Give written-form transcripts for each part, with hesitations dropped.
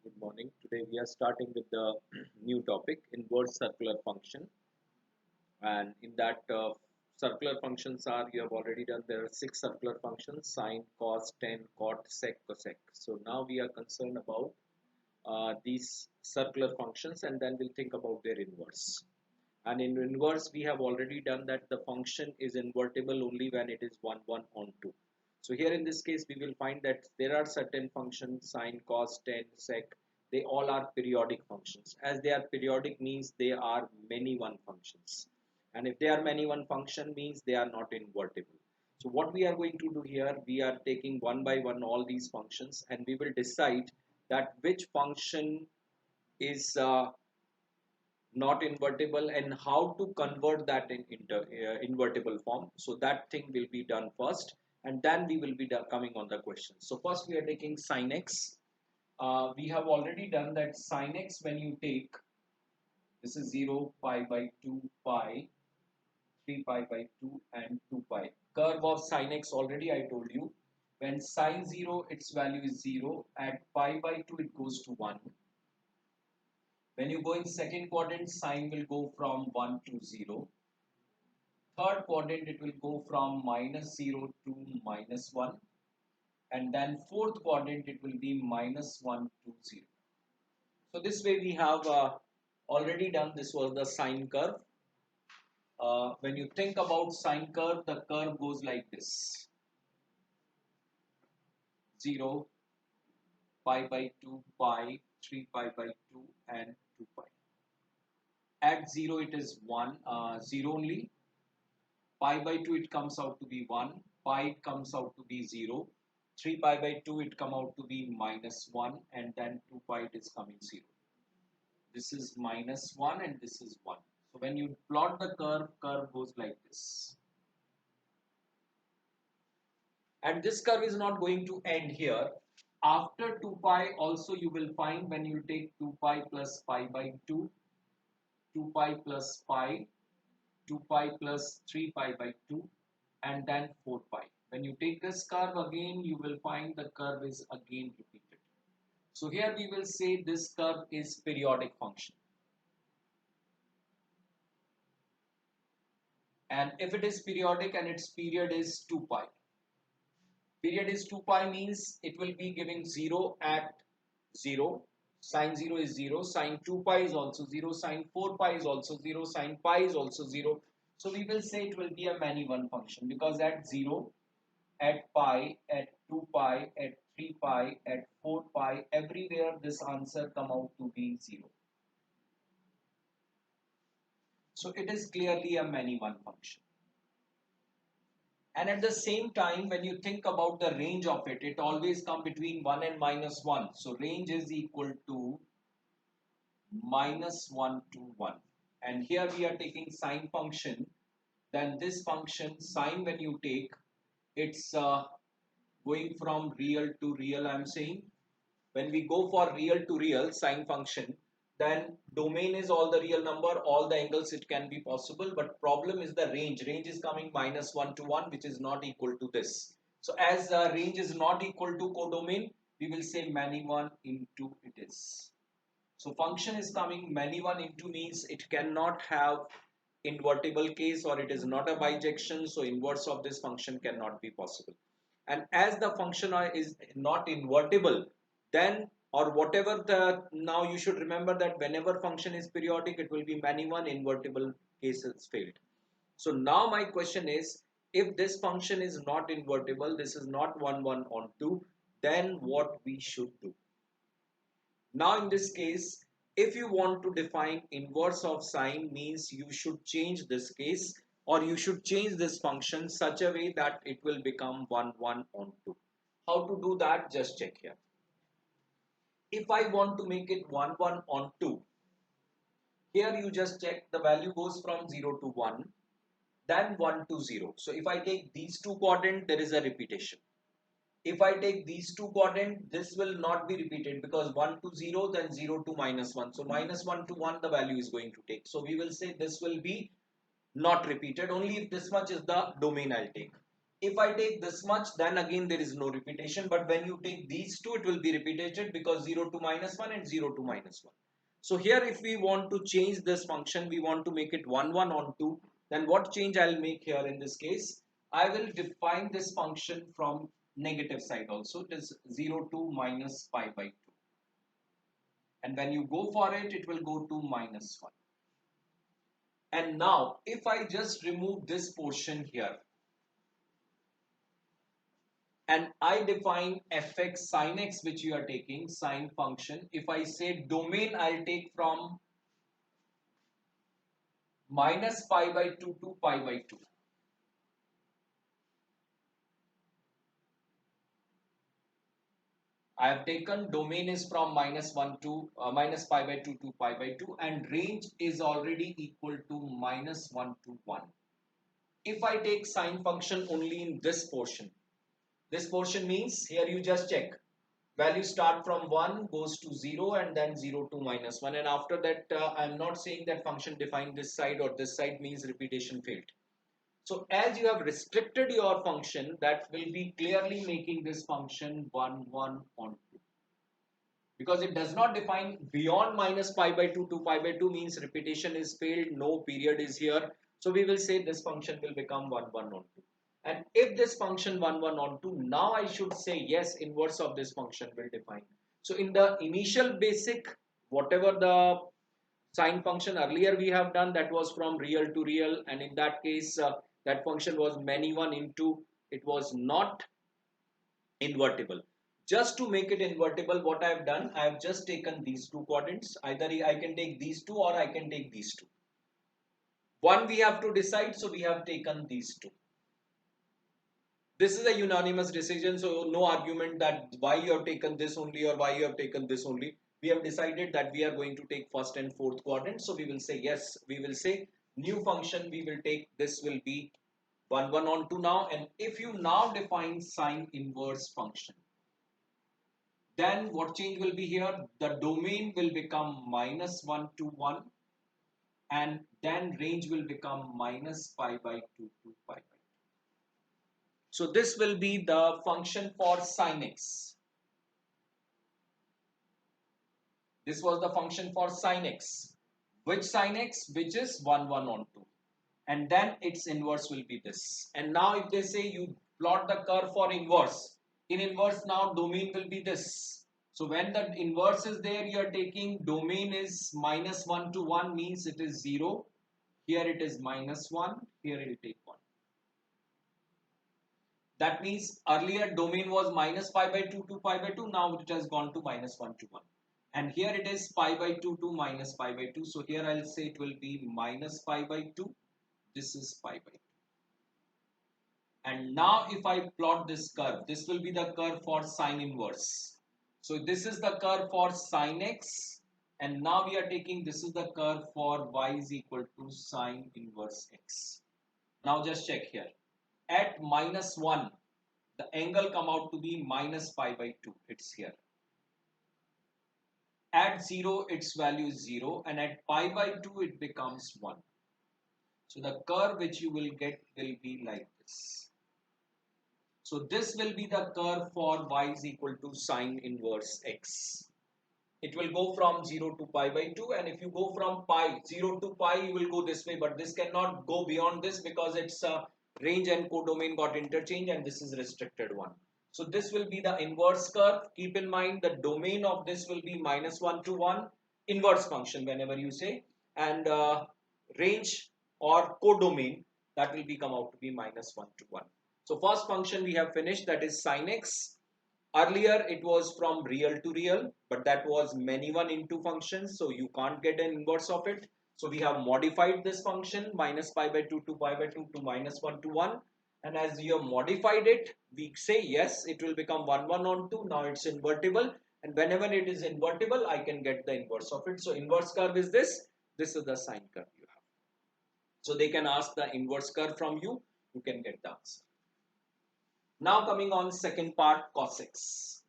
Good morning. Today we are starting with the new topic, inverse circular function. And in that circular functions are, you have already done, there are six circular functions: sine, cos, tan, cot, sec, cosec. So now we are concerned about these circular functions, and then we'll think about their inverse. And in inverse, we have already done that the function is invertible only when it is 1, 1 on 2. So here in this case, we will find that there are certain functions, sine, cos, tan, sec, they all are periodic functions. As they are periodic means they are many one functions. And if they are many one function means they are not invertible. So what we are going to do here, we are taking one by one all these functions, and we will decide that which function is not invertible and how to convert that in invertible form. So that thing will be done first, and then we will be coming on the questions. So first we are taking sin x. We have already done that sin x, when you take, this is 0, pi by 2, pi, 3 pi by 2 and 2 pi. Curve of sin x already I told you. When sin 0, its value is 0. At pi by 2, it goes to 1. When you go in second quadrant, sine will go from 1 to 0. Third quadrant, it will go from minus 0 to minus 1. And then fourth quadrant, it will be minus 1 to 0. So this way we have already done, this was the sine curve. When you think about sine curve, the curve goes like this: 0, pi by 2, pi, 3 pi by 2 and 2 pi. At 0 it is 1, 0 only. Pi by 2 it comes out to be 1, pi it comes out to be 0, 3 pi by 2 it come out to be minus 1, and then 2 pi it is coming 0. This is minus 1 and this is 1. So when you plot the curve goes like this. And this curve is not going to end here. After 2 pi also you will find, when you take 2 pi plus pi by 2, 2 pi plus pi, 2 pi plus 3 pi by 2, and then 4 pi. When you take this curve again, you will find the curve is again repeated. So here we will say this curve is periodic function. And if it is periodic and its period is 2 pi. Period is 2 pi means it will be giving 0 at 0. Sine 0 is 0. Sine 2 pi is also 0. Sine 4 pi is also 0. Sine pi is also 0. So we will say it will be a many one function, because at 0, at pi, at 2 pi, at 3 pi, at 4 pi, everywhere this answer come out to be 0. So it is clearly a many one function. And at the same time, when you think about the range of it, it always come between 1 and minus 1. So range is equal to minus 1 to 1. And here we are taking sine function. Then this function, sine, when you take, it's going from real to real, I'm saying. When we go for real to real sine function, then domain is all the real number, all the angles it can be possible, but problem is the range. Range is coming minus 1 to 1, which is not equal to this. So as range is not equal to codomain, we will say many one into it is. So function is coming many one into means it cannot have invertible case, or it is not a bijection, so inverse of this function cannot be possible. And as the function is not invertible, then, or whatever the, now you should remember that whenever function is periodic, it will be many one, invertible cases failed. So now my question is, if this function is not invertible, this is not 1 1 on 2, then what we should do? Now in this case, if you want to define inverse of sine, means you should change this case, or you should change this function such a way that it will become 1 1 on 2. How to do that? Just check here. If I want to make it 1 1 on 2, here you just check, the value goes from 0 to 1, then 1 to 0. So if I take these two quadrant, there is a repetition. If I take these two quadrant, this will not be repeated, because 1 to 0, then 0 to minus 1. So minus 1 to 1, the value is going to take. So we will say this will be not repeated. Only if this much is the domain I'll take. If I take this much, then again there is no repetition. But when you take these two, it will be repeated because 0 to minus 1 and 0 to minus 1. So here if we want to change this function, we want to make it 1, 1 on 2. Then what change I'll make here in this case? I will define this function from negative side also. It is 0 to minus pi by 2. And when you go for it, it will go to minus 1. And now if I just remove this portion here, and I define fx sin x, which you are taking sine function. If I say domain, I'll take from minus pi by 2 to pi by 2. I have taken domain is from minus 1 to minus pi by 2 to pi by 2, and range is already equal to minus 1 to 1. If I take sine function only in this portion means here you just check. Value start from 1 goes to 0 and then 0 to minus 1, and after that I'm not saying that function defined this side or this side means repetition failed. So as you have restricted your function, that will be clearly making this function 1 1 on 2, because it does not define beyond minus pi by 2 to pi by 2 means repetition is failed, no period is here. So we will say this function will become 1 1 on 2. And if this function 1 1 on 2, now I should say yes, inverse of this function will define. So in the initial basic, whatever the sine function earlier we have done, that was from real to real, and in that case that function was many one into, it was not invertible. Just to make it invertible, what I have done, I have just taken these two quadrants. Either I can take these two or I can take these two. One we have to decide, so we have taken these two. This is a unanimous decision, so no argument that why you have taken this only or why you have taken this only. We have decided that we are going to take first and fourth quadrant, so we will say yes. We will say new function we will take, this will be 1 1 on 2 now. And if you now define sine inverse function, then what change will be here? The domain will become minus 1 to 1, and then range will become minus pi by 2 to pi by 2. So this will be the function for sin x. This was the function for sin x. Which sin x? Which is 1 1 on 2. And then its inverse will be this. And now if they say you plot the curve for inverse, in inverse now domain will be this. So when the inverse is there, you are taking domain is minus 1 to 1 means it is 0. Here it is minus 1. Here it will take 1. That means earlier domain was minus pi by 2 to pi by 2. Now it has gone to minus 1 to 1. And here it is pi by 2 to minus pi by 2. So here I'll say it will be minus pi by 2. This is pi by 2. And now if I plot this curve, this will be the curve for sine inverse. So this is the curve for sine x. And now we are taking, this is the curve for y is equal to sine inverse x. Now just check here. At minus 1, the angle come out to be minus pi by 2. It's here. At 0, its value is 0. And at pi by 2, it becomes 1. So the curve which you will get will be like this. So this will be the curve for y is equal to sine inverse x. It will go from 0 to pi by 2, and if you go from pi 0 to pi, you will go this way, but this cannot go beyond this because its range and codomain got interchanged, and this is restricted one. So this will be the inverse curve. Keep in mind the domain of this will be minus 1 to 1, inverse function whenever you say, and range or codomain, that will be come out to be minus 1 to 1. So first function we have finished, that is sin x. Earlier it was from real to real, but that was many one into functions, so you can't get an inverse of it. So we have modified this function minus pi by 2 to pi by 2 to minus 1 to 1. And as you have modified it, we say yes, it will become 1 1 on 2. Now it's invertible, and whenever it is invertible, I can get the inverse of it. So inverse curve is this. This is the sine curve you have. So they can ask the inverse curve from you, you can get the answer. Now coming on second part, cos x.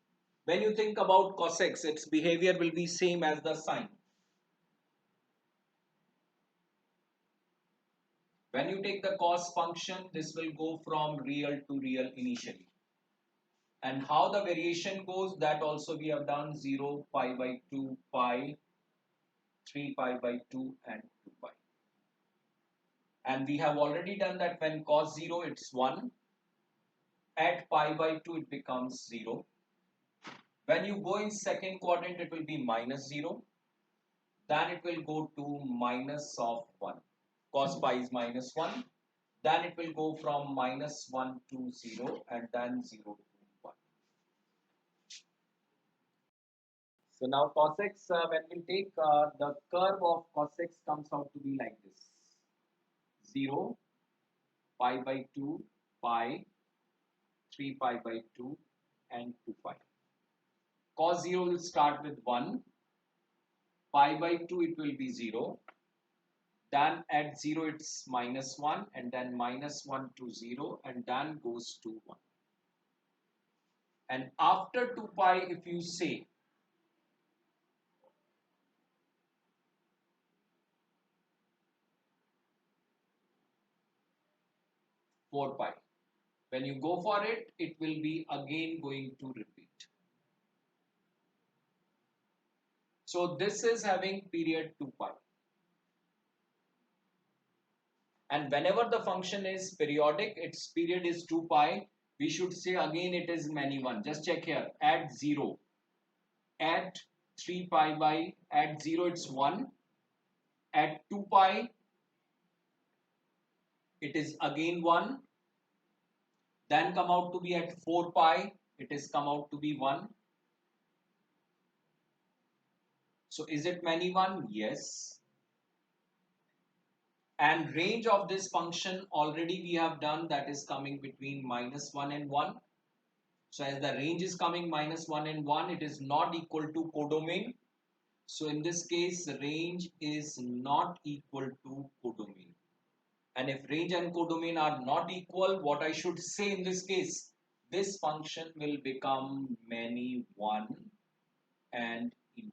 When you think about cos x, its behavior will be same as the sine. When you take the cos function, this will go from real to real initially. And how the variation goes, that also we have done 0, pi by 2, pi, 3 pi by 2 and 2 pi. And we have already done that when cos 0 it's 1, at pi by 2 it becomes 0. When you go in second quadrant it will be minus 0, then it will go to minus of 1. Cos pi is minus 1, then it will go from minus 1 to 0 and then 0 to 1. So now cos x, when we take the curve of cos x comes out to be like this: 0, pi by 2, pi, 3 pi by 2 and 2 pi. Cos 0 will start with 1, pi by 2 it will be 0, then at 0 it's minus 1 and then minus 1 to 0 and then goes to 1. And after 2 pi if you say 4 pi, when you go for it, it will be again going to repeat. So this is having period 2 pi. And whenever the function is periodic, its period is 2 pi, we should say again it is many one. Just check here, at 0, at 3 pi by, at 0 it's 1, at 2 pi it is again 1, then come out to be at 4 pi, it is come out to be 1. So is it many one? Yes. And range of this function already we have done, that is coming between minus 1 and 1. So as the range is coming minus 1 and 1, it is not equal to codomain. So in this case, range is not equal to codomain. And if range and codomain are not equal, what I should say in this case, this function will become many one and into.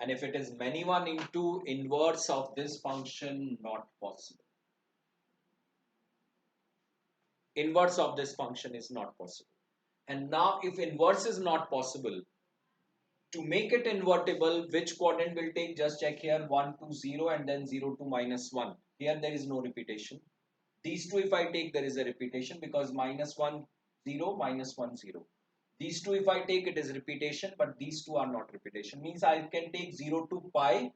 And if it is many one into, inverse of this function not possible. Inverse of this function is not possible. And now if inverse is not possible, to make it invertible, which quadrant will take? Just check here, 1 to 0 and then 0 to minus 1. Here there is no repetition. These two if I take, there is a repetition because minus 1, 0, minus 1, 0. These two if I take, it is repetition, but these two are not repetition. Means I can take 0 to pi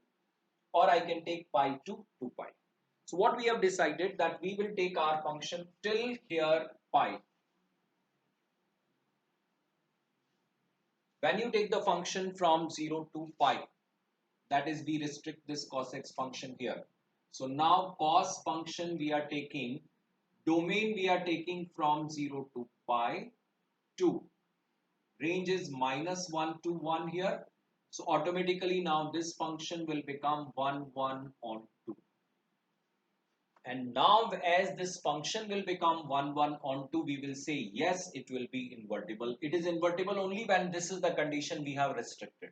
or I can take pi to 2 pi. So what we have decided that we will take our function till here pi. When you take the function from 0 to pi, that is we restrict this cos x function here. So now cos function we are taking, domain we are taking from 0 to pi, 2. Range is minus 1 to 1 here. So automatically now this function will become 1, 1 on 2. And now as this function will become 1, 1 on 2, we will say yes, it will be invertible. It is invertible only when this is the condition we have restricted.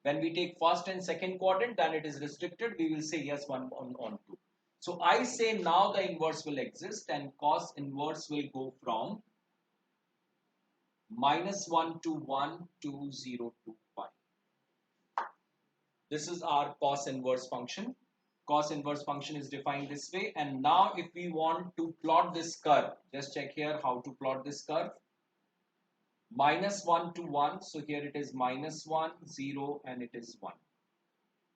When we take first and second quadrant, then it is restricted. We will say yes, 1 on 2. So I say now the inverse will exist and cos inverse will go from minus 1 to 1 to 0 to pi. This is our cos inverse function. Cos inverse function is defined this way. And now if we want to plot this curve, just check here how to plot this curve. Minus 1 to 1. So here it is minus 1, 0 and it is 1.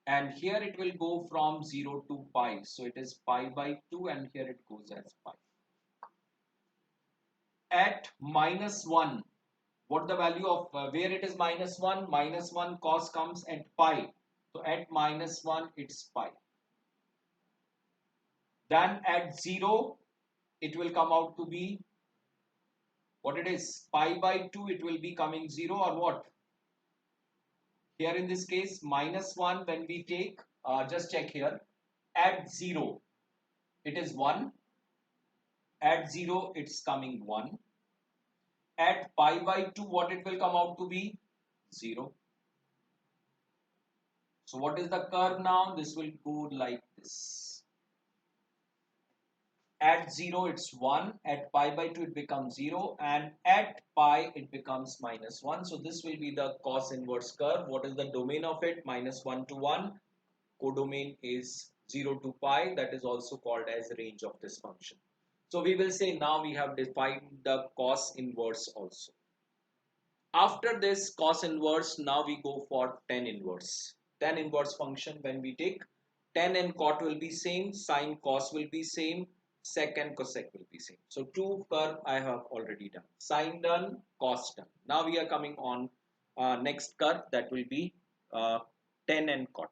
And here it will go from 0 to pi. So it is pi by 2 and here it goes as pi. At minus 1, what the value of where it is minus 1? Minus 1 cos comes at pi. So at minus 1 it's pi. Then at 0 it will come out to be what it is, pi by 2, it will be coming 0 or what? Here in this case minus 1 when we take, just check here, at 0 it is 1, at 0 it's coming 1, at pi by 2 what it will come out to be? 0. So what is the curve now? This will go like this. At 0 it's 1, at pi by 2 it becomes 0, and at pi it becomes minus 1. So this will be the cos inverse curve. What is the domain of it? Minus 1 to 1. Codomain is 0 to pi. That is also called as range of this function. So we will say now we have defined the cos inverse also. After this cos inverse, now we go for tan inverse. Tan inverse function, when we take tan and cot will be same, sine cos will be same, sec and cosec will be same. So two curve I have already done. Sine done, cos done. Now we are coming on next curve, that will be tan and cot.